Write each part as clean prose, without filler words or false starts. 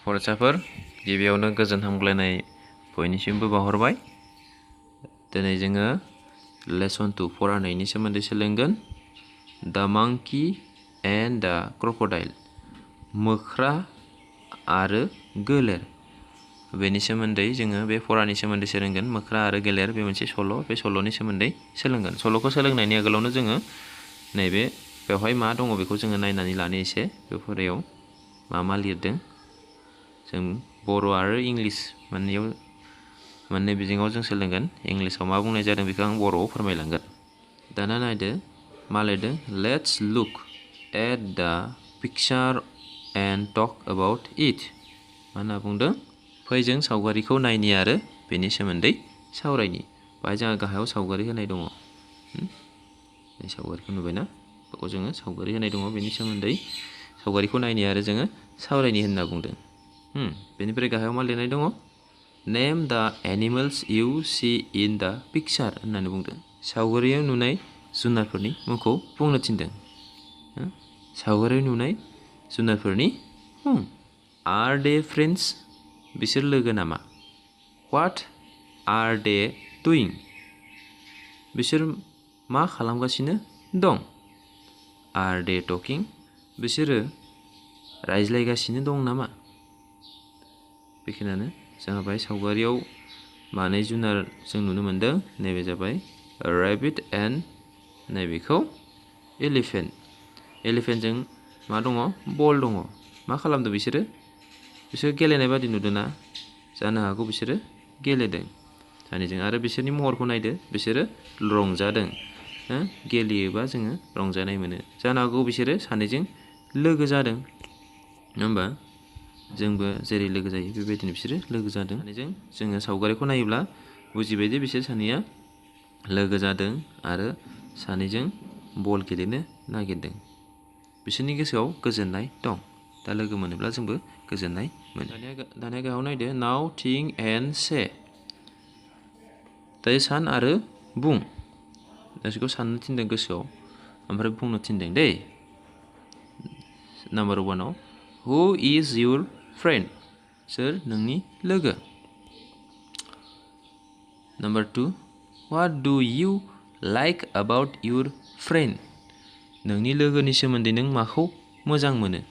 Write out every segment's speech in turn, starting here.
फरायसाफोर गिबियावनो गोजोन हामग्लायनाय बयनिसिमबो बावहरबाय। दिनै जोङो लेसन 2 फरायनायनि सोमोन्दै सोलोंगोन। द मांकि एन्ड द क्रकडाइल, मोख्रा आरो गोलेर। बेनि सोमोन्दै जोङो बे फरानि सोमोन्दै सोलोंगोन। मोख्रा आरो गोलेर बे मोनसे सल', बे सल'नि सोमोन्दै सोलोंगोन। सल'खौ सोलोंनायनि आगोलावनो जोङो नैबे बेवहाय मा दङ बेखौ जोङो नायनानै लानो एसे। बे फरायाव मा लिरदों जों बर' आरो इंलिस मोननै बिजोङाव जों सोलोंगोन। इंलिसाव मा बुंनाय जादों बेखौ आं बर'आव फोरमायलांगोन। दाना नायदो मा लिरदों। Let's look at the picture and talk about it. मा होनना बुंदों? फै जों सावगारिखौ नायनि आरो बेनि सोमोन्दै सावरायनि। बाहाय जोंहा गाहायाव सावगारि होनाय दङ। बे सावगारिखौ नुबायना? बेखौ जोङो सावगारि होनाय दङ। बेनि सोमोन्दै सावगारिखौ नायनि आरो जोङो सावरायनि होनना बुंदों। बेनिफ्राय गाहायाव मा लिरनाय दङ? नेम द animals U C in the picture होननानै बुंदों। सावगारियाव नुनाय जुनारफोरनि मुंखौ बुंनो थिनदों। सावगारियाव नुनाय जुनारफोरनि मुं। Are they friends? बिसोर लोगो नामा? What are they doing? बिसोर मा खालामगासिनो दं? Are they टकिं? बिसोरो रायज्लायगासिनो दं नामा? बेखिनियानो जोंहा बाहाय सावगारियाव मानै जुनार जों नुनो मोनदों। नैबे जाबाय रेबिट एन्ड नैबेखौ एलिफेन्ट। एलिफेन्टजों मा दङ? बल दङ। मा खालामदों बिसोरो? बिसोर गेलेनाय बादि नुदों ना? जानो हागौ बिसोरो गेलेदों सानैजों। आरो बिसोरनि महरखौ नायदो, बिसोरो रंजादों। गेलेयोबा जोङो रंजानाय मोनो। जानो हागौ बिसोरो सानैजों लोगो जादों। नङा होमबा? जोंबो जेरै लोगो जायो बेबायदिनो बिसोरो लोगो जादों। सानैजों जोङो सावगारिखौ नायोब्ला बुजिबायदि बिसोर सानैया लोगो जादों आरो सानैजों बल गेलेनो नागिरदों। बिसोरनि गोसोआव गोजोननाय दं। दा लोगो मोनोब्ला जोंबो गोजोननाय मोनो। दानिया गाहायाव नायदो। नाउ थिंक एन्ड से। दायो सान आरो बुं। बिसोरखौ साननो थिनदों गोसोआव, ओमफ्राय बुंनो थिनदों दै। नाम्बार 1आव हु इज इयुर फ्रेन्ड? सोर नोंनि लोगो? नाम्बार 2 व्हाट डु U like about your friend? नोंनि लोगोनि सोमोन्दै नों माखौ मोजां मोनो?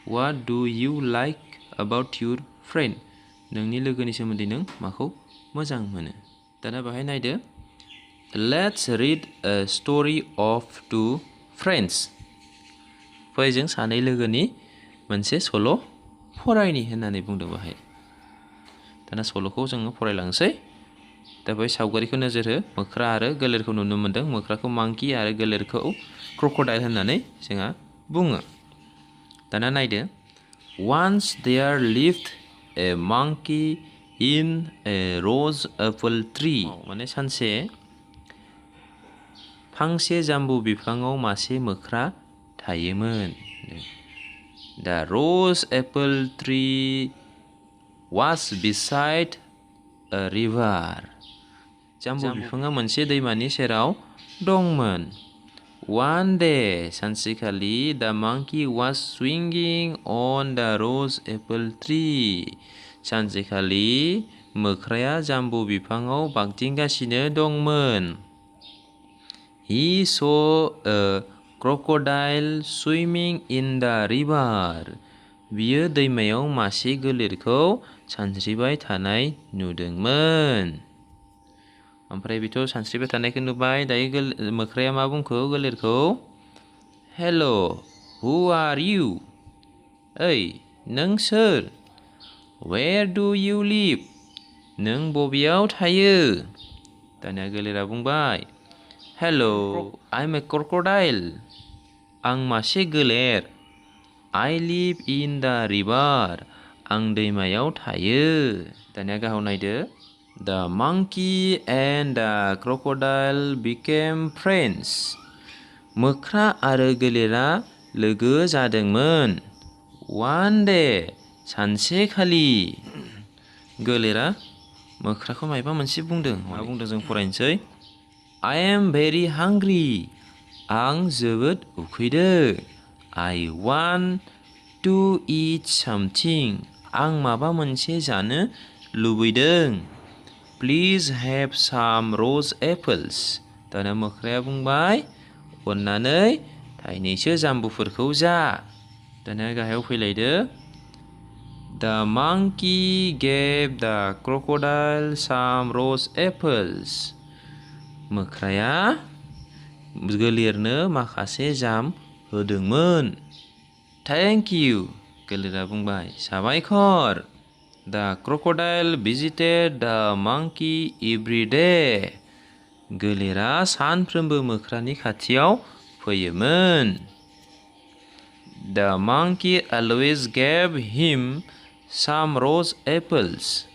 व्हाट डु U like about your friend? नोंनि लोगोनि सोमोन्दै नों माखौ मोजां मोनो? दाना बाहाय नायदो। Let's read a story of two friends. फै जों सानै लोगोनि मोनसे सल' फरायनि होननानै बुंदों बाहाय। दाना सल'खौ जोङो फरायलांसै। दा बै सावगारिखौ नोजोर हो। मोख्रा आरो गोलेरखौ नुनो मोन्दों। मोख्राखौ मांकि आरो गोलेरखौ क्रकडाइल होननानै जोंहा बुङो। दाना नायदो। Once there lived a monkey in a rose apple tree. माने सानसे फांसे जाम्बु बिफाङाव मासे मोख्रा थायोमोन। The rose apple tree was beside a river. जाम्बु बिफाङा मोनसे दैमानि सेराव दंमोन। वान डे सानसेखालि द मांकि was swinging on the rose apple tree. सानसेखालि मोख्राया जाम्बु बिफाङाव बागदिंगासिनो दंमोन। He saw a crocodile swimming in the river. बियो दैमायाव मासे गोलेरखौ सानस्रिबाय थानाय नुदोंमोन। ओमफ्राय बेथ' सानस्रिबाय थानायखौ नुबाय। दायो मोख्राया मा बुंखो गोलेरखौ? हेल' हु आर इउ? ओइ नों सोर? वेर डु इउ लिभ? नों बबेयाव थायो? दानिया गोलेरा बुंबाय हेल' आइ एम ए क्रकडाइल। आं मासे गोलेर। आइ लिभ इन द रिभार। आं दैमायाव थायो। दानिया गाहायाव नायदो। द मांकि एन्ड द क्रकडाइल बिकेम फ्रेन्ड्स। मोख्रा आरो गोलेरा लोगो जादोंमोन। वान डे सानसेखालि। गोलेरा मोख्राखौ मायबा मोनसे बुंदों। मा बुंदों जों फरायनोसै। I am very hungry. आं जोबोद उखैदों। I want to eat something. आं माबा मोनसे जानो लुबैदों. Please have some rose apples. दाना मोख्राया बुंबाय अननानै थाइनैसो जाम्बुफोरखौ जा. दाना गाहायाव फैलायदो. The monkey gave the crocodile some rose apples. मोख्राया गोलेरनो माखासे जाम होदोंमोन. Thank you. गोलेरा बुंबाय साबायखर. The crocodile visited the monkey every day. गोलेरा सानफ्रोमबो मोख्रानि खाथियाव फैयोमोन. The monkey always gave him some rose apples.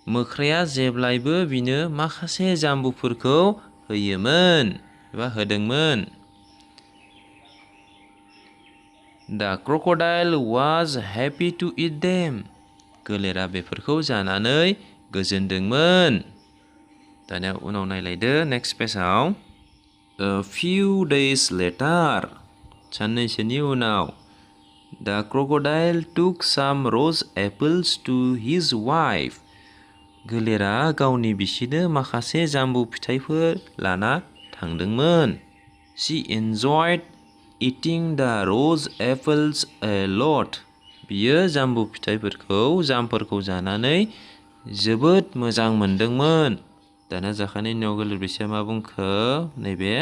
मोख्राया जेब्लायबो बिनो माखासे जाम्बुफोरखौ होयोमोन एबा होदोंमोन. The crocodile was happy to eat them. गोलेरा बेफोरखौ जानानै गोजोनदोंमोन. दानिया उनाव नायलायदो नेक्स्ट पेजआव. A few days later. साननैसोनि उनाव. The crocodile took some rose apples to his wife. गोलेरा गावनि बिसिनो माखासे जाम्बु फिथाइफोर लाना थांदोंमोन. She enjoyed eating the rose apples a lot. बियो जाम्बु जामफोरखौ जानानै जोबोद मोजां मोनदोंमोन. दाना जाखानायनि उनाव गोलेर बिसिया मा बुंखो नैबे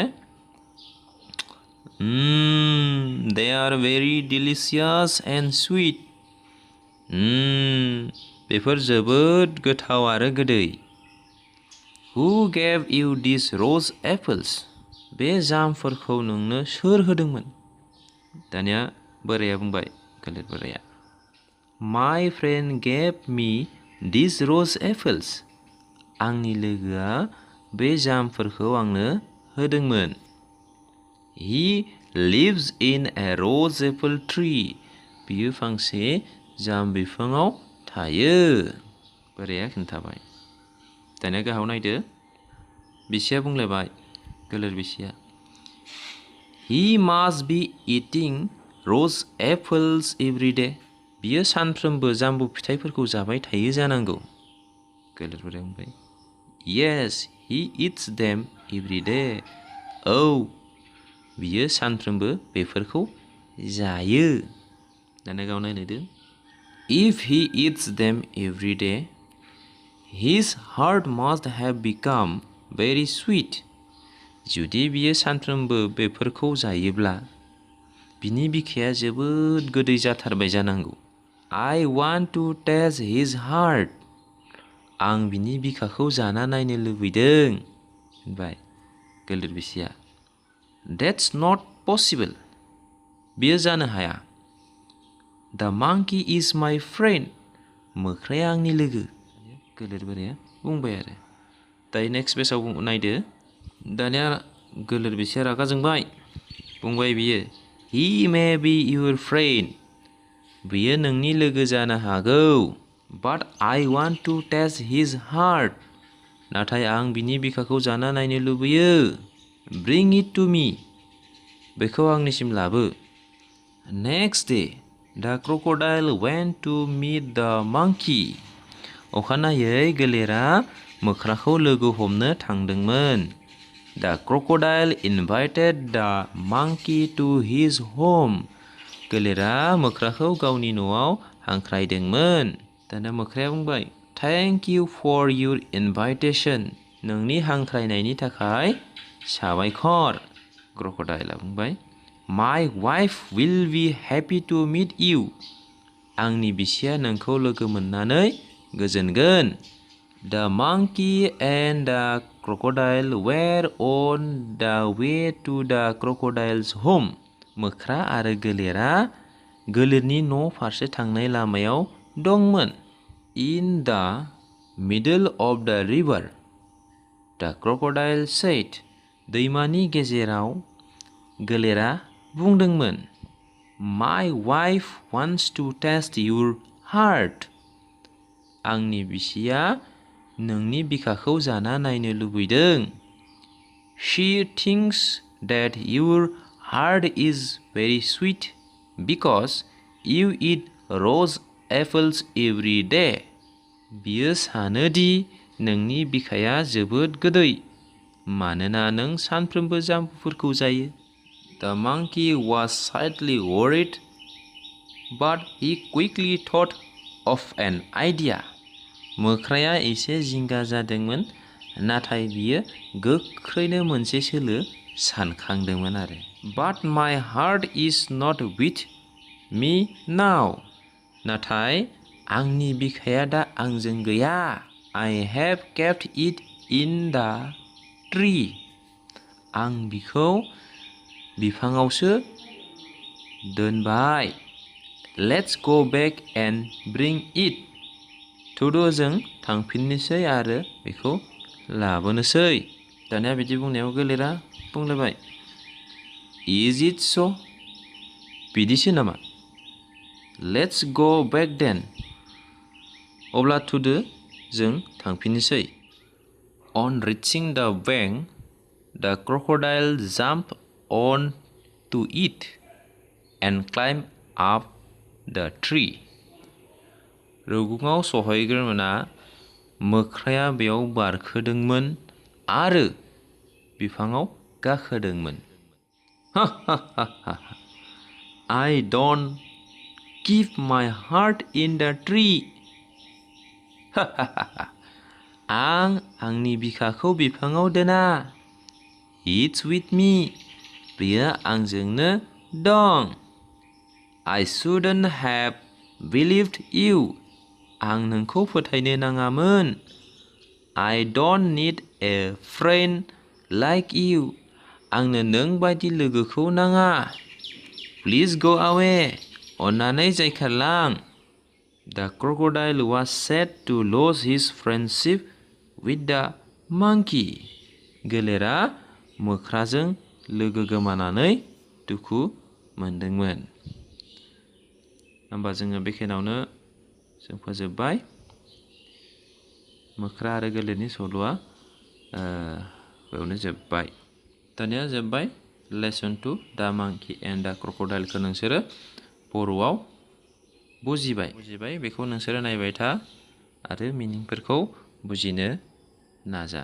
They are very delicious and sweet. बेफोर जोबोद गोथाव आरो गोदै. Who gave you these rose apples? बे जामफोरखौ नोंनो सोर होदोंमोन? दानिया बोराया बुंबाय गोलेर बोराया My friend gave me these rose apples. आंनि लोगोआ बे जामफोरखौ आंनो होदोंमोन. He lives in a rose apple tree. बियो फांसे जाम बिफाङाव थायो. बोराया खिन्थाबाय. दानिया गाहायाव नायदो. बिसिया बुंलायबाय गोलेर बिसिया He must be eating rose apples every day. बियो सानफ्रोमबो जाम्बु फिथाइफोरखौ जाबाय थायो जानांगौ. गोलेर बोराया बुंबाय Yes, he eats them every day. औ बियो सानफ्रोमबो बेफोरखौ जायो. दाना गाव नायलायदो. If he eats them every day, his heart must have become very sweet. जुदि बियो सानफ्रोमबो बेफोरखौ जायोब्ला बिनि बिखाया जोबोद गोदै जाथारबाय जानांगौ. I want to taste his heart. आं बिनि बिखाखौ जाना नायनो लुबैदों होनबाय गोलेर बिसिया. That's not possible. बियो जानो हाया. The monkey is my friend. मोख्राया आंनि लोगो. गोलेर बोराया बुंबाय आरो. दायो नेक्स्ट पेजआव नायदो. दानिया गोलेर बिसिया रागा जोंबाय. बुंबाय बियो He may be your friend. बियो नोंनि लोगो जानो हागौ. But I want to taste his heart. नाथाय आं बिनि बिखाखौ जाना नायनो लुबैयो. Bring it to me. बेखौ आंनिसिम लाबो. Next day, the crocodile went to meet the monkey. अखानायै गोलेरा मोख्राखौ लोगो हमनो थांदोंमोन. The crocodile invited the monkey to his home. गोलेरा मोख्राखौ गावनि न'आव हांख्रायदोंमोन. दाना मोख्राया बुंबाय Thank you for your invitation. नोंनि हांख्रायनायनि थाखाय साबायखर. Crocodile बुंबाय My wife will be happy to meet you. आंनि बिसिया नोंखौ लोगो मोननानै गोजोनगोन. The monkey and the crocodile were on the way to the crocodile's home. मोख्रा आरो गोलेरा गोलेरनि न' फारसे थांनाय लामायाव दंमोन. In the middle of the river, the crocodile said. दैमानि गेजेराव गोलेरा बुंदोंमोन My wife wants to taste your heart. आंनि बिसिया नोंनि बिखाखौ जाना नायनो लुबैदों. She thinks that your heart is very sweet. because you eat rose apples every day. बियो सानो दि नोंनि बिखाया जोबोद गोदै मानोना नों सानफ्रोमबो जामुंफोरखौ जायो. The monkey was slightly worried, but he quickly thought of an idea. मोख्राया एसे जिंगा जादोंमोन, नाथाय बियो गोख्रैनो मोनसे सोलो सानखांदोंमोन आरो. But my heart is not with me now. नाथाय आंनि बिखाया दा आंजों गैया. I have kept it in the tree. आं बिखौ बिफाङावसो दोनबाय. Let's go back and bring it. थुदो जों थांफिननोसै आरो बेखौ लाबोनोसै. दानिया बिदि बुंनायाव गोलेरा बुंलायबाय, Is it so? बिदिसो नामा? Let's go back then. अब्ला थुदो जों थांफिननोसै. On reaching the bank, the crocodile jumped on to it and climbed up the tree. रुगुङाव सहैग्रोमोना मोख्राया बेयाव बारखोदोंमोन आरो बिफाङाव गाखोदोंमोन. Ha ha ha ha. I don't keep my heart in the tree. Ha ha ha ha. आं आंनि बिखाखौ बिफाङाव दोना. It's with me. बेयो आंजोंनो दं. I shouldn't have believed you. आं नोंखौ फोथायनो नाङामोन. I don't need a friend like you. आंनो नों बायदि लोगोखौ नाङा. Please go away. अन्नानै जायखारलां. The crocodile was sad to lose his friendship with the monkey. गोलेरा मोख्राजों लोगो गोमानानै दुखु मोनदोंमोन. होमबा जोङो बेखिनियावनो जों फोजोबबाय. मोख्रा आरो गोलेरनि सल'आ बेयावनो जोबबाय. दानिया जोबबाय लेसन 2 दा मांकि एन्ड दा क्रकडाइलखौ नोंसोरो बर'आव बुजिबाय बेखौ नोंसोरो नायबाय था आरो मिनिंफोरखौ बुजिनो नाजा.